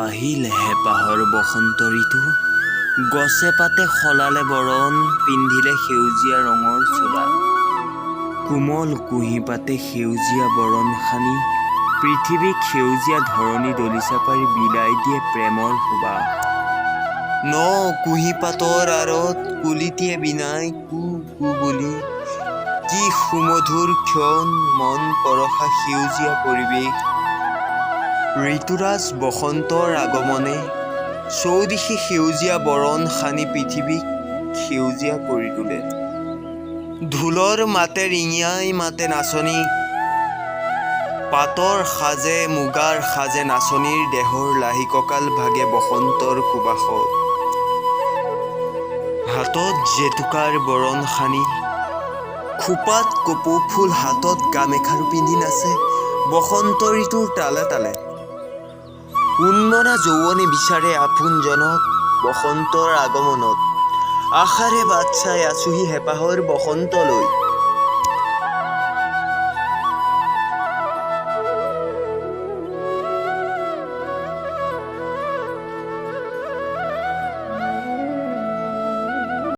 আহিল হেঁপাহৰ বসন্ত ঋতু, গছে পাতে সলালে বৰণ, পিন্ধিলে সেউজীয়া ৰঙৰ চোলা। কোমল কুঁহি পাতে সেউজীয়া বৰণ সানি, পৃথিৱীক সেউজীয়া ধৰণী দলিচা পাৰি বিলাই দিয়ে প্ৰেমৰ সুবাস। ন কুঁহি পাতৰ আঁৰত কুলিটিয়ে বিনাই কু কু বুলি, কি সুমধুৰ ক্ষণ মন পৰশা সেউজীয়া পৰিৱেশ। ঋতুৰাজ বসন্তৰ আগমনে চৌদিশে সেউজীয়া বৰণ সানি পৃথিৱীক সেউজীয়া কৰি তোলে। ঢোলৰ মাতে ৰিঙিয়াই মাতে নাচনী, পাতৰ সাজে মুগাৰ সাজে নাচনীৰ দেহৰ লাহি কঁকাল ভাগে বসন্তৰ সুবাসত। হাতত জেতুকাৰ বৰণ সানি, খোপাত কপৌ ফুল, হাতত গামেখাৰু পিন্ধি নাচে বসন্ত ঋতুৰ তালে তালে। উন্মনা যৌৱনে বিচাৰে আপোনজনক বসন্তৰ আগমনত, আশাৰে বাট চাই আছোহি হেঁপাহৰ বসন্তলৈ।